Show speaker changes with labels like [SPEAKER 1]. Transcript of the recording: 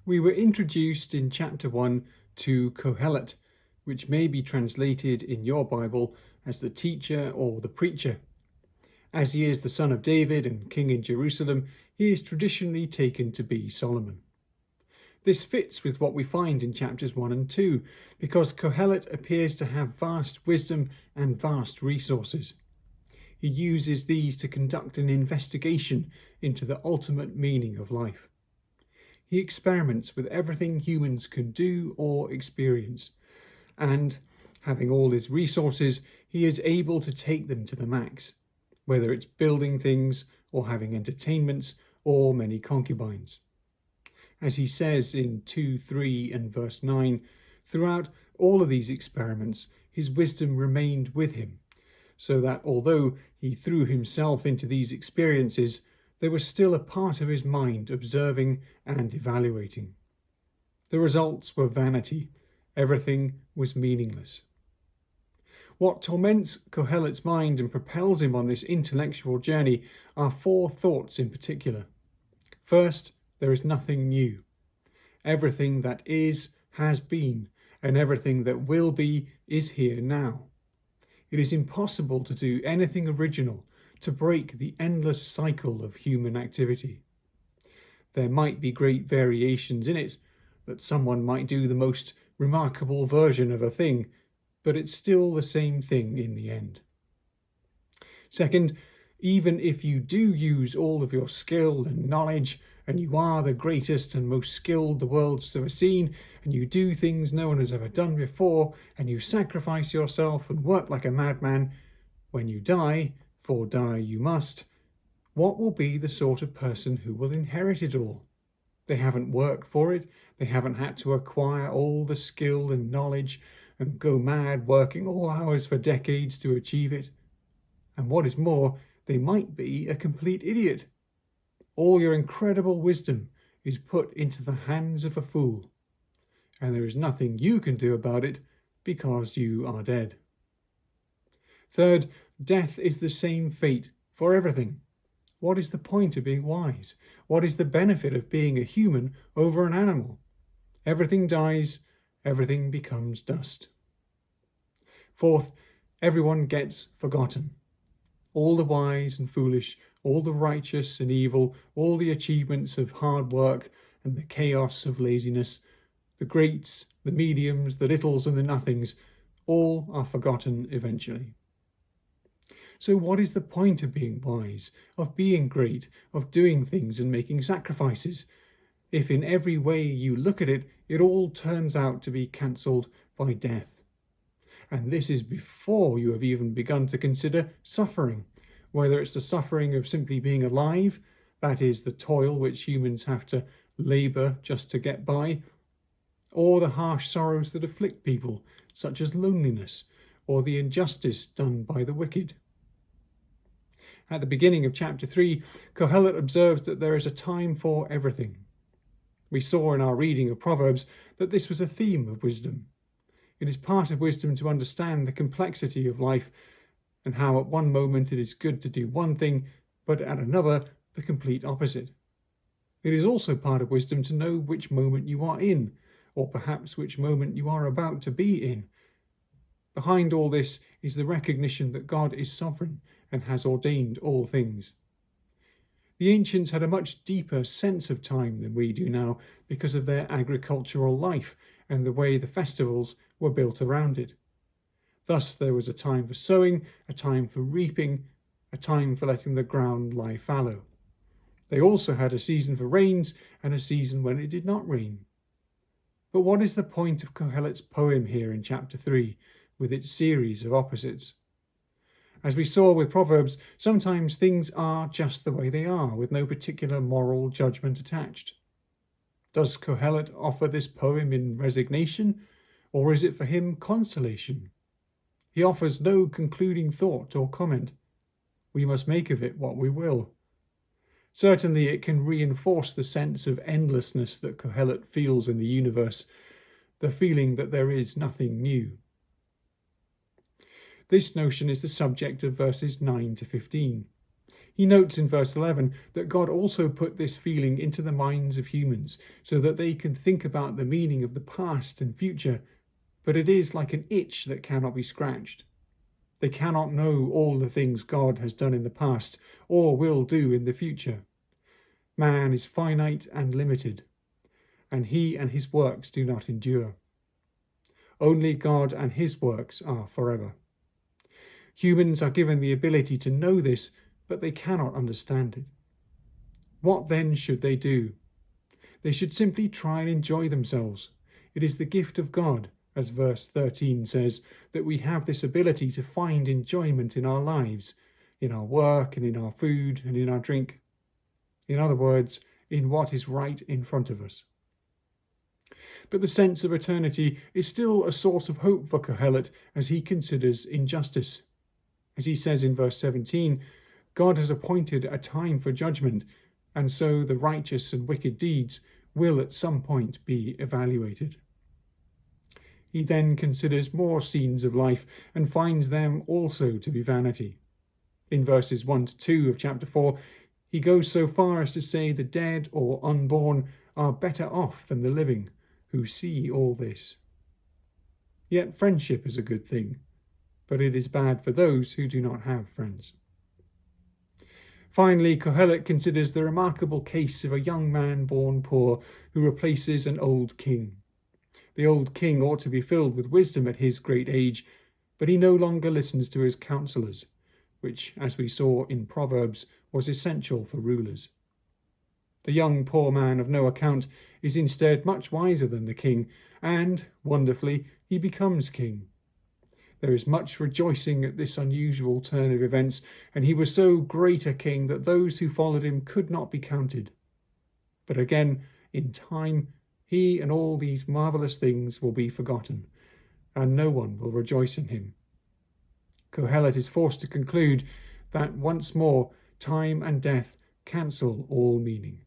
[SPEAKER 1] We were introduced in chapter 1 to Kohelet, which may be translated in your Bible as the teacher or the preacher. As he is the son of David and king in Jerusalem, he is traditionally taken to be Solomon. This fits with what we find in chapters 1 and 2, because Kohelet appears to have vast wisdom and vast resources. He uses these to conduct an investigation into the ultimate meaning of life. He experiments with everything humans can do or experience, and, having all his resources, he is able to take them to the max, whether it's building things or having entertainments or many concubines. As he says in 2:3 and verse 9, throughout all of these experiments, his wisdom remained with him, so that although he threw himself into these experiences, they were still a part of his mind observing and evaluating. The results were vanity. Everything was meaningless. What torments Kohelet's mind and propels him on this intellectual journey are 4 thoughts in particular. First, there is nothing new. Everything that is has been, and everything that will be is here now. It is impossible to do anything original, to break the endless cycle of human activity. There might be great variations in it, that someone might do the most remarkable version of a thing, but it's still the same thing in the end. Second, even if you do use all of your skill and knowledge, and you are the greatest and most skilled the world's ever seen, and you do things no one has ever done before, and you sacrifice yourself and work like a madman, when you die, for die you must, what will be the sort of person who will inherit it all? They haven't worked for it, they haven't had to acquire all the skill and knowledge and go mad working all hours for decades to achieve it. And what is more, they might be a complete idiot. All your incredible wisdom is put into the hands of a fool, and there is nothing you can do about it because you are dead. Third, death is the same fate for everything. What is the point of being wise? What is the benefit of being a human over an animal? Everything dies, everything becomes dust. Fourth, everyone gets forgotten. All the wise and foolish, all the righteous and evil, all the achievements of hard work and the chaos of laziness, the greats, the mediums, the littles and the nothings, all are forgotten eventually. So what is the point of being wise, of being great, of doing things and making sacrifices, if in every way you look at it, it all turns out to be cancelled by death? And this is before you have even begun to consider suffering, whether it's the suffering of simply being alive, that is the toil which humans have to labour just to get by, or the harsh sorrows that afflict people, such as loneliness, or the injustice done by the wicked. At the beginning of chapter 3, Kohelet observes that there is a time for everything. We saw in our reading of Proverbs that this was a theme of wisdom. It is part of wisdom to understand the complexity of life and how at one moment it is good to do one thing, but at another the complete opposite. It is also part of wisdom to know which moment you are in, or perhaps which moment you are about to be in. Behind all this is the recognition that God is sovereign and has ordained all things. The ancients had a much deeper sense of time than we do now because of their agricultural life and the way the festivals were built around it. Thus there was a time for sowing, a time for reaping, a time for letting the ground lie fallow. They also had a season for rains and a season when it did not rain. But what is the point of Kohelet's poem here in chapter 3, with its series of opposites? As we saw with Proverbs, sometimes things are just the way they are, with no particular moral judgment attached. Does Kohelet offer this poem in resignation, or is it for him consolation? He offers no concluding thought or comment. We must make of it what we will. Certainly it can reinforce the sense of endlessness that Kohelet feels in the universe, the feeling that there is nothing new. This notion is the subject of verses 9 to 15. He notes in verse 11 that God also put this feeling into the minds of humans so that they can think about the meaning of the past and future, but it is like an itch that cannot be scratched. They cannot know all the things God has done in the past or will do in the future. Man is finite and limited, and he and his works do not endure. Only God and his works are forever. Humans are given the ability to know this, but they cannot understand it. What then should they do? They should simply try and enjoy themselves. It is the gift of God, as verse 13 says, that we have this ability to find enjoyment in our lives, in our work and in our food and in our drink. In other words, in what is right in front of us. But the sense of eternity is still a source of hope for Kohelet as he considers injustice. As he says in verse 17, God has appointed a time for judgment, and so the righteous and wicked deeds will at some point be evaluated. He then considers more scenes of life and finds them also to be vanity. In verses 1 to 2 of chapter 4, he goes so far as to say the dead or unborn are better off than the living, who see all this. Yet friendship is a good thing, but it is bad for those who do not have friends. Finally, Kohelet considers the remarkable case of a young man born poor who replaces an old king. The old king ought to be filled with wisdom at his great age, but he no longer listens to his counselors, which, as we saw in Proverbs, was essential for rulers. The young poor man of no account is instead much wiser than the king, and, wonderfully, he becomes king. There is much rejoicing at this unusual turn of events, and he was so great a king that those who followed him could not be counted. But again, in time, he and all these marvellous things will be forgotten, and no one will rejoice in him. Kohelet is forced to conclude that once more time and death cancel all meaning.